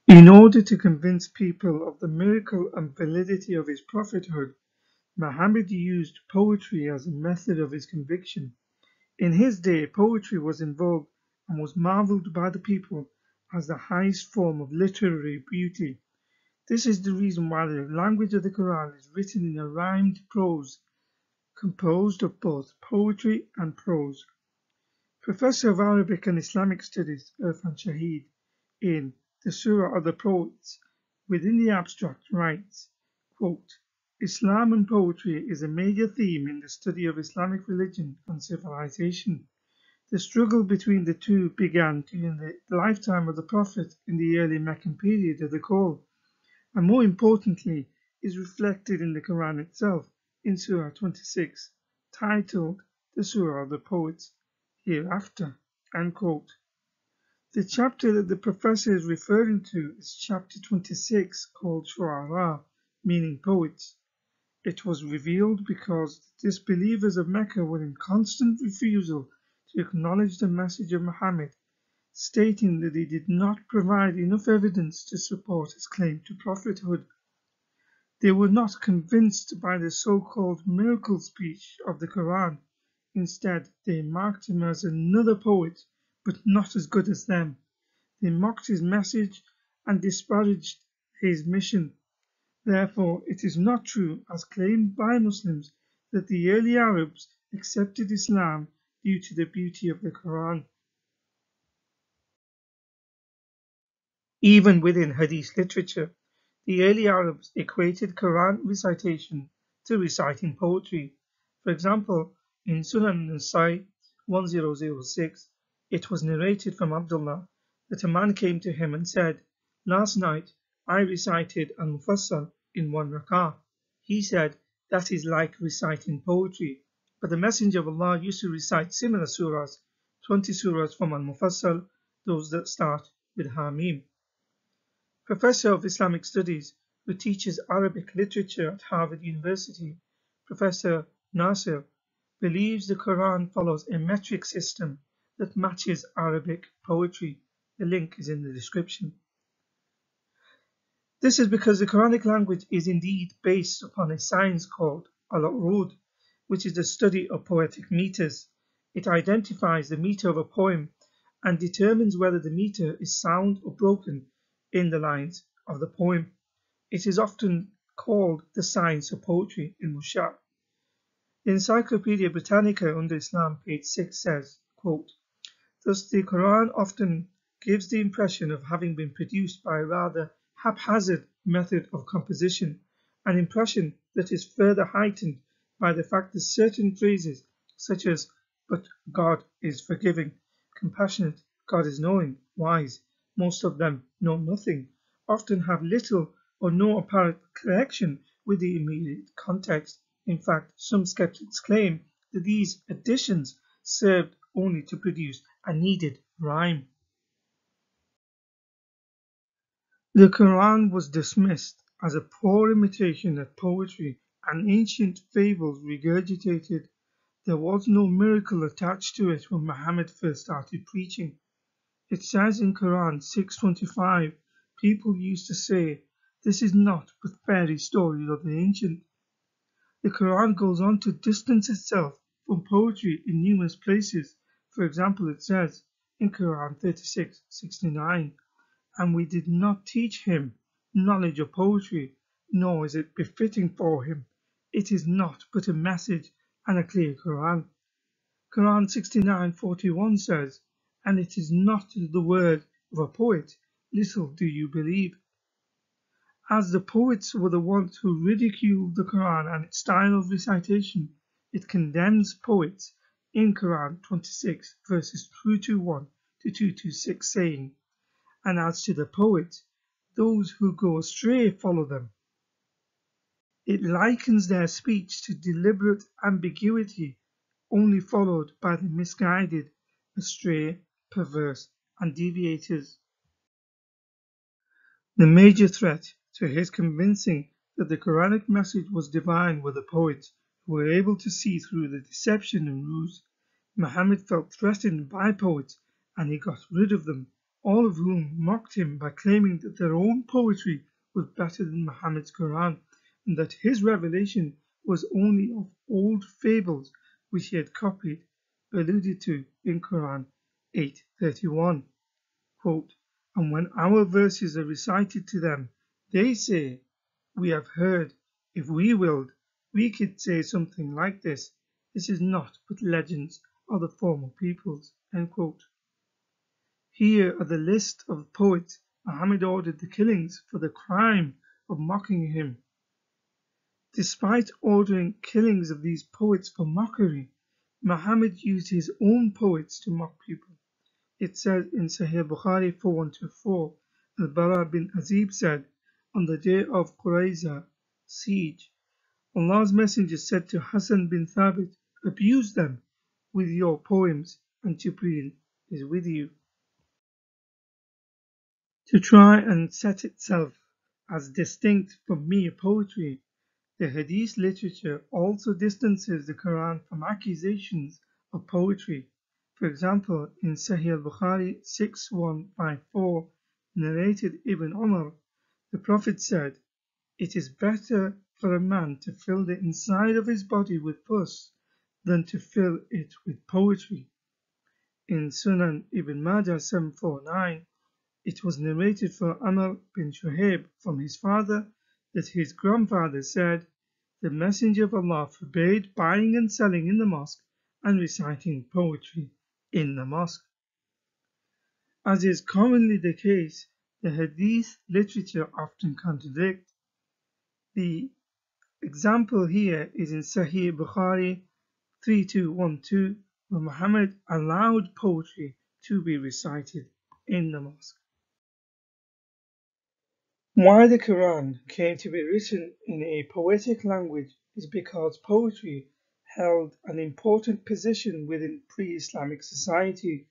In order to convince people of the miracle and validity of his prophethood, Muhammad used poetry as a method of his conviction. In his day, poetry was in vogue and was marveled by the people as the highest form of literary beauty. This is the reason why the language of the Quran is written in a rhymed prose, composed of both poetry and prose. Professor of Arabic and Islamic Studies Irfan Shahid, in The Surah of the Poets, within the abstract, writes, quote, Islam and poetry is a major theme in the study of Islamic religion and civilization. The struggle between the two began during the lifetime of the Prophet in the early Meccan period of the call, and more importantly, is reflected in the Quran itself in Surah 26, titled The Surah of the Poets, hereafter. Unquote. The chapter that the professor is referring to is chapter 26, called Shu'ara, meaning poets. It was revealed because the disbelievers of Mecca were in constant refusal to acknowledge the message of Muhammad, stating that he did not provide enough evidence to support his claim to prophethood. They were not convinced by the so-called miracle speech of the Quran. Instead, they marked him as another poet, but not as good as them. They mocked his message and disparaged his mission. Therefore, it is not true, as claimed by Muslims, that the early Arabs accepted Islam due to the beauty of the Quran. Even within Hadith literature, the early Arabs equated Quran recitation to reciting poetry. For example, in Sunan Nasai 1006, it was narrated from Abdullah that a man came to him and said, Last night I recited Al-Mufassal in one rak'ah. He said, that is like reciting poetry. But the Messenger of Allah used to recite similar surahs, 20 surahs from Al-Mufassal, those that start with Hamim. Professor of Islamic Studies who teaches Arabic literature at Harvard University, Professor Nasir, believes the Quran follows a metric system that matches Arabic poetry. The link is in the description. This is because the Quranic language is indeed based upon a science called al-urud, which is the study of poetic meters. It identifies the meter of a poem and determines whether the meter is sound or broken in the lines of the poem. It is often called the science of poetry in Mushar. The Encyclopedia Britannica under Islam, page 6 says, quote, Thus the Quran often gives the impression of having been produced by a rather haphazard method of composition, an impression that is further heightened by the fact that certain phrases such as but God is forgiving, compassionate, God is knowing, wise, most of them know nothing, often have little or no apparent connection with the immediate context. In fact, some skeptics claim that these additions served only to produce a needed rhyme. The Quran was dismissed as a poor imitation of poetry and ancient fables regurgitated. There was no miracle attached to it when Muhammad first started preaching. It says in Quran 6:25, people used to say, this is not but fairy stories of the ancient. The Quran goes on to distance itself from poetry in numerous places. For example, it says in Quran 36:69, and we did not teach him knowledge of poetry, nor is it befitting for him. It is not but a message and a clear Quran. Quran 69:41 says, and it is not the word of a poet, little do you believe. As the poets were the ones who ridiculed the Quran and its style of recitation, it condemns poets in Quran 26 verses 221 to 226 saying, and as to the poets, those who go astray follow them. It likens their speech to deliberate ambiguity only followed by the misguided, astray, perverse, and deviators. The major threat to his convincing that the Quranic message was divine were the poets, who were able to see through the deception and ruse. Muhammad felt threatened by poets and he got rid of them. all of whom mocked him by claiming that their own poetry was better than Muhammad's Quran and that his revelation was only of old fables which he had copied, alluded to in Quran 8:31. Quote, "And when our verses are recited to them, they say, 'We have heard. If we willed, we could say something like this. This is not but legends of the former peoples.'" End quote. Here are the list of poets Muhammad ordered the killings for the crime of mocking him. Despite ordering killings of these poets for mockery, Muhammad used his own poets to mock people. It says in Sahih Bukhari 4124, Al-Bara bin Azib said, on the day of Qurayza siege, Allah's Messenger said to Hassan bin Thabit, "Abuse them with your poems, and Jibreel is with you." To try and set itself as distinct from mere poetry, the Hadith literature also distances the Quran from accusations of poetry. For example, in Sahih al-Bukhari 6154, narrated Ibn Umar, the Prophet said, "It is better for a man to fill the inside of his body with pus than to fill it with poetry." In Sunan Ibn Majah 749, it was narrated from Amr bin Shuhaib from his father that his grandfather said, "The Messenger of Allah forbade buying and selling in the mosque and reciting poetry in the mosque." As is commonly the case, the Hadith literature often contradicts. The example here is in Sahih Bukhari 3212, where Muhammad allowed poetry to be recited in the mosque. Why the Quran came to be written in a poetic language is because poetry held an important position within pre-Islamic society.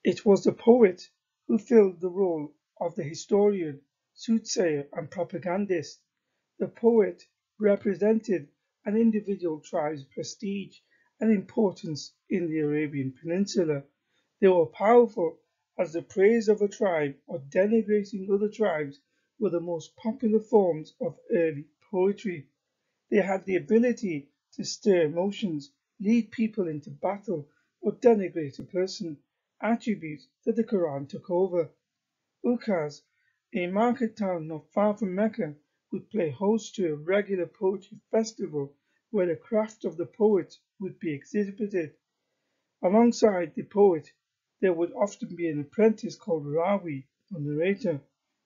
It was the poet who filled the role of the historian, soothsayer, and propagandist. The poet represented an individual tribe's prestige and importance in the Arabian Peninsula. They were powerful as the praise of a tribe or denigrating other tribes were the most popular forms of early poetry. They had the ability to stir emotions, lead people into battle, or denigrate a person, attributes that the Quran took over. Ukaz, a market town not far from Mecca, would play host to a regular poetry festival where the craft of the poet would be exhibited. Alongside the poet, there would often be an apprentice called Rawi, or narrator.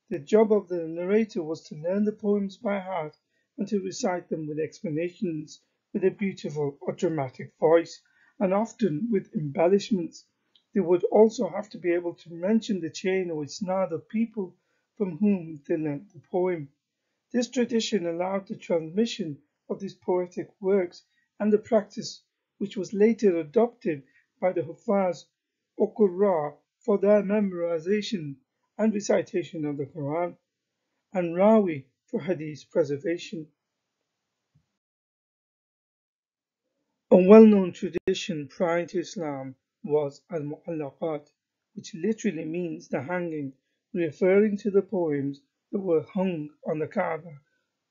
The job of the narrator was to learn the poems by heart and to recite them with explanations, with a beautiful or dramatic voice, and often with embellishments. They would also have to be able to mention the chain or isnad of people from whom they learnt the poem. This tradition allowed the transmission of these poetic works and the practice which was later adopted by the Hufaz or Qurra for their memorization and recitation of the Quran, and Rawi for Hadith preservation. A well-known tradition prior to Islam was al-Mu'allaqat, which literally means the hanging, referring to the poems that were hung on the Kaaba,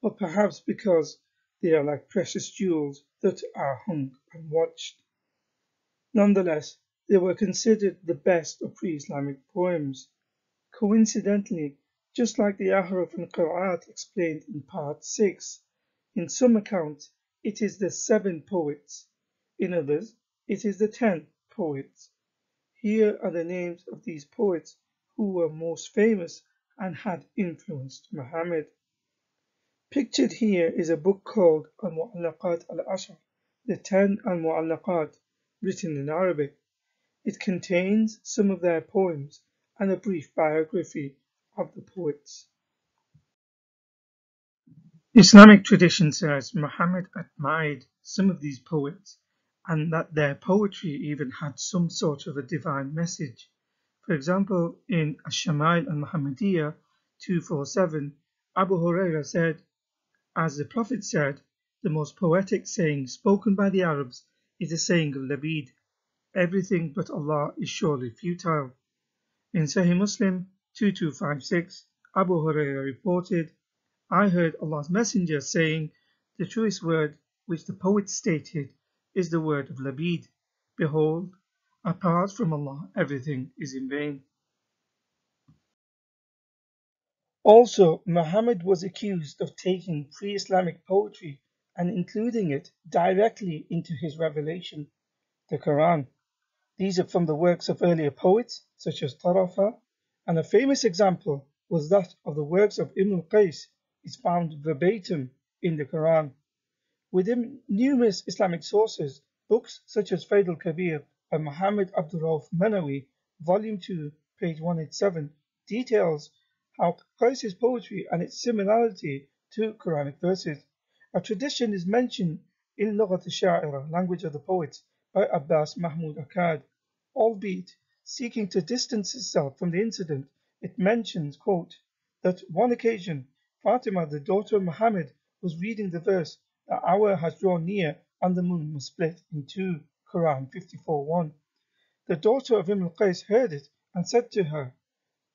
or perhaps because they are like precious jewels that are hung and watched. Nonetheless, they were considered the best of pre-Islamic poems. Coincidentally, just like the Ahraf and Qira'at explained in Part 6, in some accounts it is the 7 poets, in others it is the 10 poets. Here are the names of these poets who were most famous and had influenced Muhammad. Pictured here is a book called Al-Mu'allaqat al-Ashar, the 10 Al-Mu'allaqat, written in Arabic. It contains some of their poems and a brief biography of the poets. Islamic tradition says Muhammad admired some of these poets and that their poetry even had some sort of a divine message. For example, in Ash-Shama'il al-Muhammadiyah 247, Abu Huraira said, "As the Prophet said, the most poetic saying spoken by the Arabs is the saying of Labid, 'Everything but Allah is surely futile.'" In Sahih Muslim 2256, Abu Hurairah reported, I heard Allah's Messenger saying, the truest word which the poet stated is the word of Labid. Behold, apart from Allah, everything is in vain. Also, Muhammad was accused of taking pre-Islamic poetry and including it directly into his revelation, the Quran. These are from the works of earlier poets such as Tarafa, and a famous example was that of the works of Ibn al-Qais is found verbatim in the Quran. Within numerous Islamic sources, books such as Faid al-Kabir by Muhammad Abdul Rauf Manawi, Volume 2, page 187, details how Qais' poetry and its similarity to Quranic verses. A tradition is mentioned in Lughat al-Sha'ira, language of the poets, by Abbas Mahmud Akkad. Albeit seeking to distance itself from the incident, it mentions, quote, that one occasion Fatima, the daughter of Muhammad, was reading the verse, the hour has drawn near and the moon must split in two, Quran 54:1. The daughter of Ibn al-Qais heard it and said to her,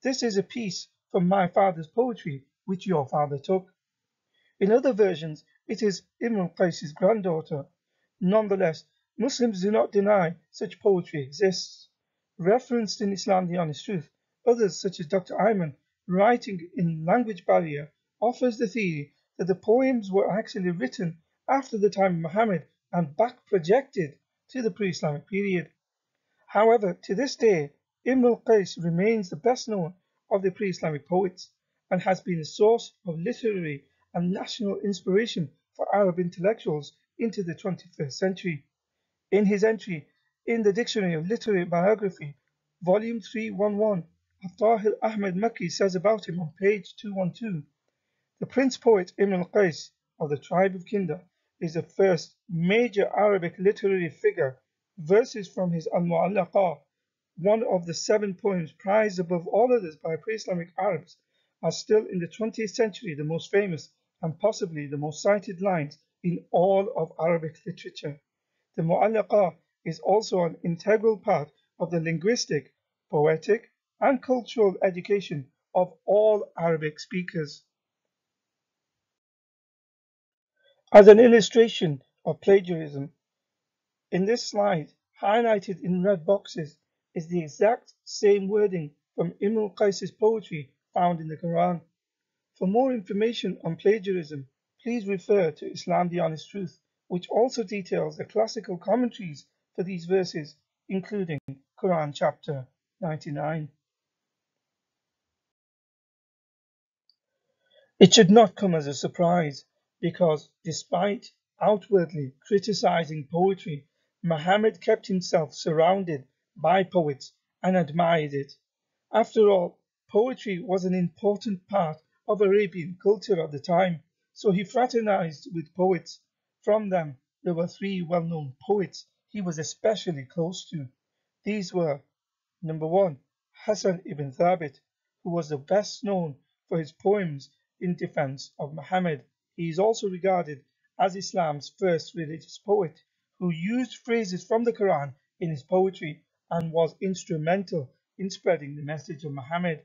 this is a piece from my father's poetry which your father took. In other versions, it is Ibn al-Qais' granddaughter. Nonetheless, Muslims do not deny such poetry exists. Referenced in Islam the Honest Truth, others such as Dr. Ayman, writing in Language Barrier, offers the theory that the poems were actually written after the time of Muhammad and back projected to the pre-Islamic period. However, to this day, Ibn al-Qais remains the best known of the pre-Islamic poets and has been a source of literary and national inspiration for Arab intellectuals into the 21st century. In his entry in the Dictionary of Literary Biography, Volume 311, Tahir Ahmed Makki says about him on page 212, the prince poet Ibn al-Qais of the tribe of Kinda is the first major Arabic literary figure. Verses from his Al-Mu'allaqah, one of the 7 poems prized above all others by pre-Islamic Arabs, are still in the 20th century the most famous and possibly the most cited lines in all of Arabic literature. The Mu'allaqah is also an integral part of the linguistic, poetic, and cultural education of all Arabic speakers. As an illustration of plagiarism, in this slide, highlighted in red boxes, is the exact same wording from Ibn al-Qais' poetry found in the Quran. For more information on plagiarism, please refer to Islam the Honest Truth, which also details the classical commentaries for these verses, including Quran chapter 99. It should not come as a surprise, because despite outwardly criticizing poetry, Muhammad kept himself surrounded by poets and admired it. After all, poetry was an important part of Arabian culture at the time, so he fraternized with poets. From them, there were 3 well-known poets he was especially close to. These were Number 1, Hassan ibn Thabit, who was the best known for his poems in defense of Muhammad. He is also regarded as Islam's first religious poet, who used phrases from the Quran in his poetry and was instrumental in spreading the message of Muhammad.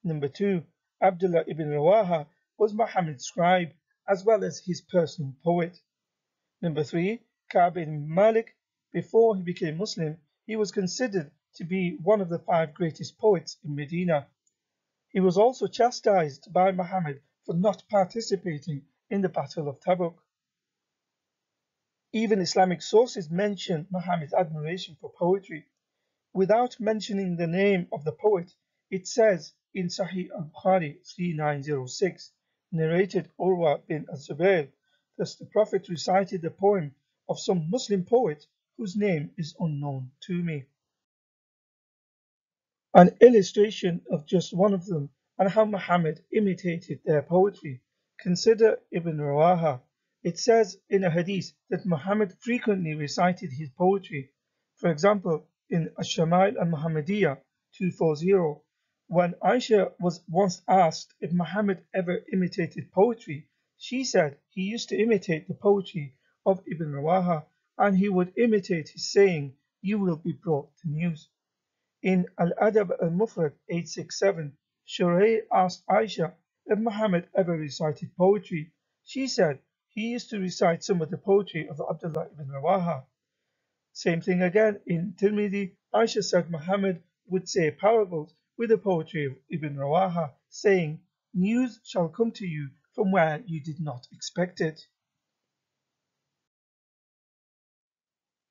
Number 2, Abdullah ibn Rawaha was Muhammad's scribe as well as his personal poet. Number 3, Ka'b ibn Malik. Before he became Muslim, he was considered to be one of the 5 greatest poets in Medina. He was also chastised by Muhammad for not participating in the Battle of Tabuk. Even Islamic sources mention Muhammad's admiration for poetry. Without mentioning the name of the poet, it says in Sahih al-Bukhari 3906, narrated Urwa bin az-Zubayr, thus the Prophet recited the poem of some Muslim poet whose name is unknown to me. An illustration of just one of them and how Muhammad imitated their poetry. Consider Ibn Rawaha. It says in a hadith that Muhammad frequently recited his poetry. For example, in Ash-Shama'il al-Muhammadiyah 240, when Aisha was once asked if Muhammad ever imitated poetry, she said he used to imitate the poetry of Ibn Rawaha, and he would imitate his saying, "You will be brought to news." In Al-Adab al-Mufrad 867, Shurayh asked Aisha if Muhammad ever recited poetry. She said he used to recite some of the poetry of Abdullah ibn Rawaha. Same thing again in Tirmidhi. Aisha said Muhammad would say parables with the poetry of Ibn Rawaha, saying, "News shall come to you from where you did not expect it."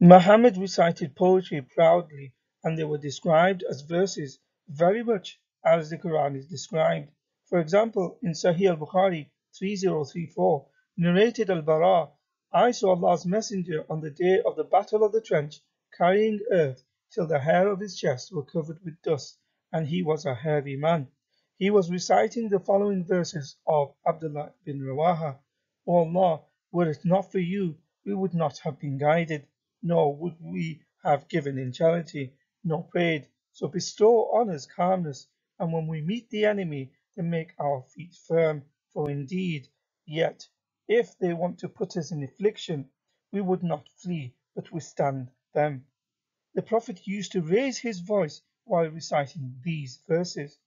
Muhammad recited poetry proudly, and they were described as verses, very much as the Quran is described. For example, in Sahih al-Bukhari 3034, narrated al-Bara, I saw Allah's Messenger on the day of the Battle of the Trench, carrying earth till the hair of his chest were covered with dust, and he was a hairy man. He was reciting the following verses of Abdullah bin Rawaha: O Allah, were it not for you, we would not have been guided, nor would we have given in charity, nor prayed. So bestow on us calmness, and when we meet the enemy, then make our feet firm. For indeed, yet, if they want to put us in affliction, we would not flee, but withstand them. The Prophet used to raise his voice while reciting these verses.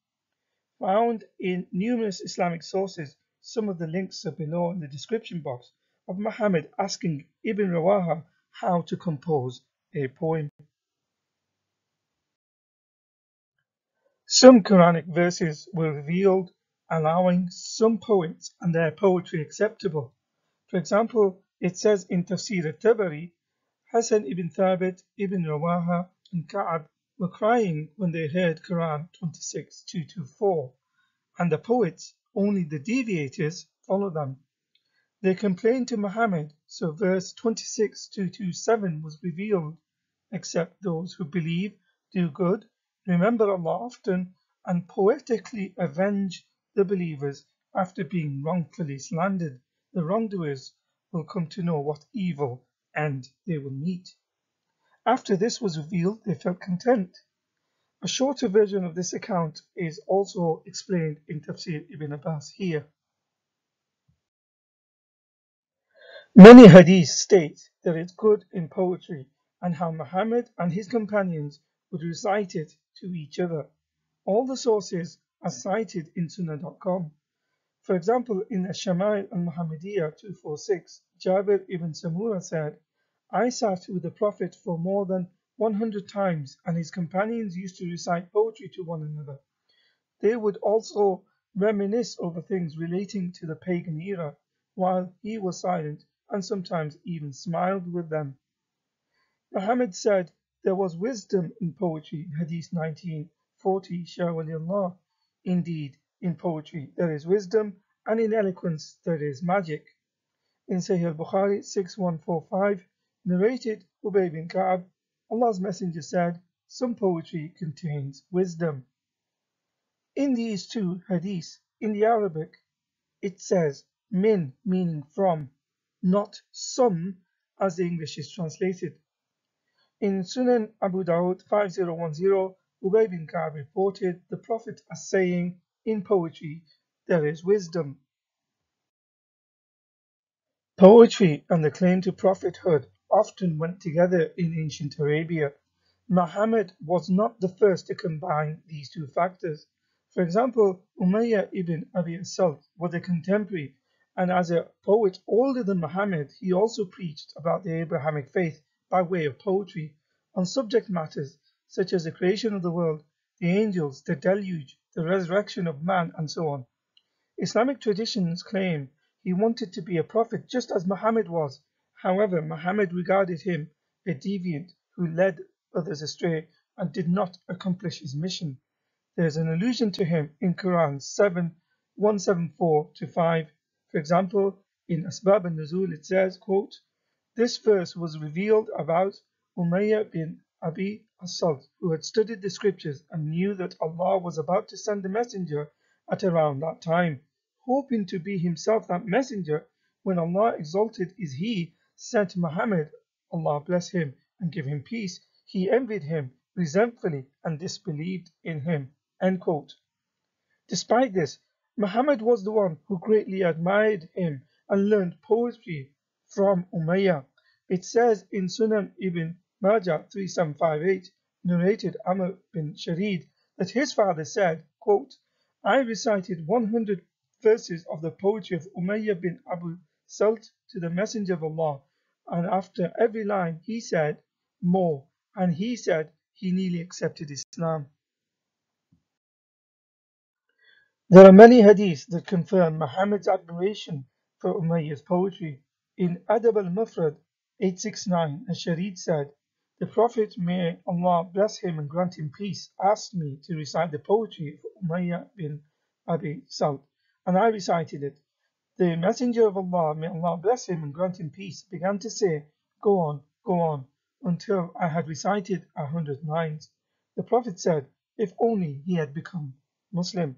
Found in numerous Islamic sources, some of the links are below in the description box, of Muhammad asking Ibn Rawaha how to compose a poem. Some Quranic verses were revealed, allowing some poets and their poetry acceptable. For example, it says in Tafsir al-Tabari, Hassan ibn Thabit, Ibn Rawaha, and Ka'ab were crying when they heard Quran 26:224, and the poets, only the deviators, follow them. They complained to Muhammad, so verse 26:227 was revealed, except those who believe, do good, remember Allah often, and poetically avenge the believers after being wrongfully slandered. The wrongdoers will come to know what evil end they will meet. After this was revealed, they felt content. A shorter version of this account is also explained in Tafsir Ibn Abbas here. Many hadiths state that it's good in poetry and how Muhammad and his companions would recite it to each other. All the sources are cited in Sunnah.com. For example, in Ash-Shama'il al-Muhammadiyah 246, Jabir ibn Samura said, I sat with the Prophet for more than 100 times, and his companions used to recite poetry to one another. They would also reminisce over things relating to the pagan era, while he was silent and sometimes even smiled with them. Muhammad said there was wisdom in poetry, Hadith 1940, Shawalillah. Indeed, in poetry there is wisdom, and in eloquence there is magic. In Sahih al-Bukhari 6145, narrated Ubay bin Ka'ab, Allah's Messenger said, some poetry contains wisdom. In these two hadiths, in the Arabic, it says min meaning from, not some as the English is translated. In Sunan Abu Dawud 5010, Ubay bin Ka'b reported the Prophet as saying, in poetry there is wisdom. Poetry and the claim to prophethood often went together in ancient Arabia. Muhammad was not the first to combine these two factors. For example, Umayyah ibn Abi Salt was a contemporary, and as a poet older than Muhammad, he also preached about the Abrahamic faith by way of poetry on subject matters such as the creation of the world, the angels, the deluge, the resurrection of man, and so on. Islamic traditions claim he wanted to be a prophet just as Muhammad was. However, Muhammad regarded him a deviant who led others astray and did not accomplish his mission. There is an allusion to him in Quran 174-5. For example, in Asbab al-Nuzul it says, quote, this verse was revealed about Umayyah bin Abi Asad, who had studied the scriptures and knew that Allah was about to send a messenger at around that time. Hoping to be himself that messenger, when Allah exalted is He sent Muhammad, Allah bless him and give him peace, he envied him resentfully and disbelieved in him. End quote. Despite this, Muhammad was the one who greatly admired him and learned poetry from Umayyah. It says in Sunan ibn Majah 3758, narrated Amr bin Sharid that his father said, quote, I recited 100 verses of the poetry of Umayyah bin Abu Salt to the Messenger of Allah, and after every line he said, more, and he said he nearly accepted Islam. There are many hadiths that confirm Muhammad's admiration for Umayyah's poetry. In Adab al-Mufrad 869, Sharid said, the Prophet, may Allah bless him and grant him peace, asked me to recite the poetry of Umayyah bin Abi Salt, and I recited it. The Messenger of Allah, may Allah bless him and grant him peace, began to say, go on, until I had recited 100 lines. The Prophet said, if only he had become Muslim.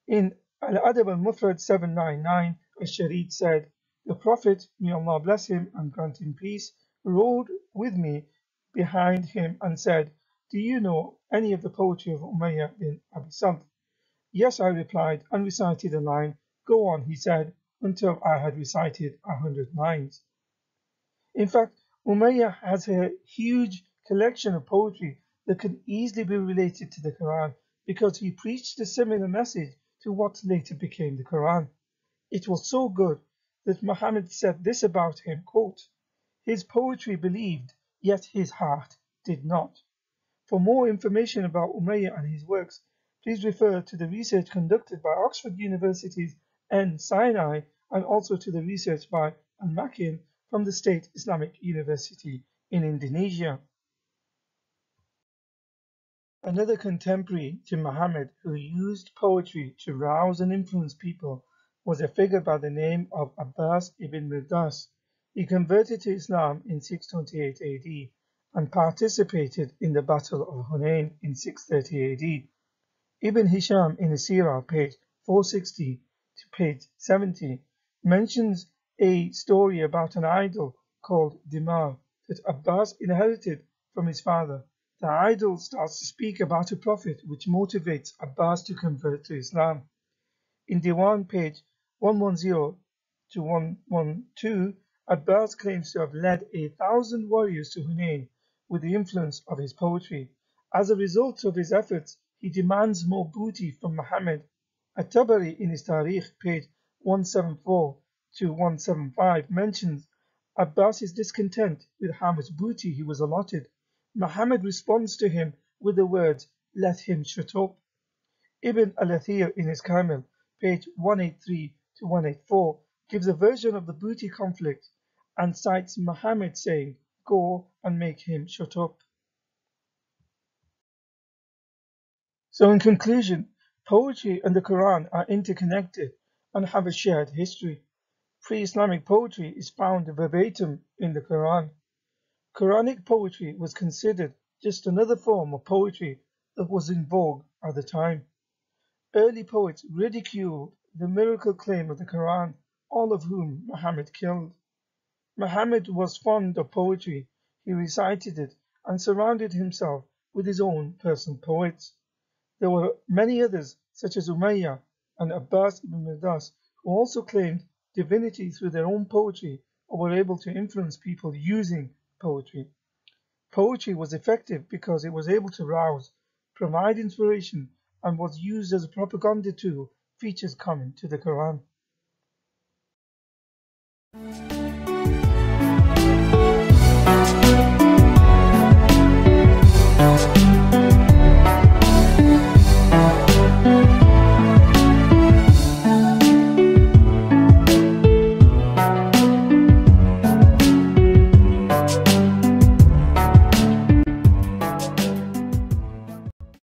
In Al-Adab al-Mufrad 799, Sharid said, the Prophet, may Allah bless him and grant him peace, rode with me behind him and said, do you know any of the poetry of Umayyah bin Abi Salt? Yes, I replied, and recited a line. Go on, he said, until I had recited 100 lines. In fact, Umayyah has a huge collection of poetry that can easily be related to the Quran because he preached a similar message to what later became the Quran. It was so good that Muhammad said this about him, quote, his poetry believed, yet his heart did not. For more information about Umayyah and his works, please refer to the research conducted by Oxford University's N. Sinai and also to the research by Al-Makin from the State Islamic University in Indonesia. Another contemporary to Muhammad who used poetry to rouse and influence people was a figure by the name of Abbas ibn Mirdas. He converted to Islam in 628 AD and participated in the Battle of Hunain in 630 AD. Ibn Hisham in his Sirah, page 460 to page 70, mentions a story about an idol called Dimar that Abbas inherited from his father. The idol starts to speak about a prophet, which motivates Abbas to convert to Islam. In Diwan, page 110 to 112, Abbas claims to have led 1,000 warriors to Hunain with the influence of his poetry. As a result of his efforts, he demands more booty from Muhammad. At-Tabari in his Tariq, page 174 to 175, mentions Abbas's discontent with how much booty he was allotted. Muhammad responds to him with the words, let him shut up. Ibn al-Athir in his Kamil, page 183 to 184, gives a version of the booty conflict and cites Muhammad saying, go and make him shut up. So in conclusion, poetry and the Quran are interconnected and have a shared history. Pre-Islamic poetry is found verbatim in the Quran. Quranic poetry was considered just another form of poetry that was in vogue at the time. Early poets ridiculed the miracle claim of the Quran, all of whom Muhammad killed. Muhammad was fond of poetry. He recited it and surrounded himself with his own personal poets. There were many others, such as Umayyah and Abbas ibn Mirdas, who also claimed divinity through their own poetry or were able to influence people using poetry. Poetry was effective because it was able to rouse, provide inspiration, and was used as a propaganda tool, features common to the Quran.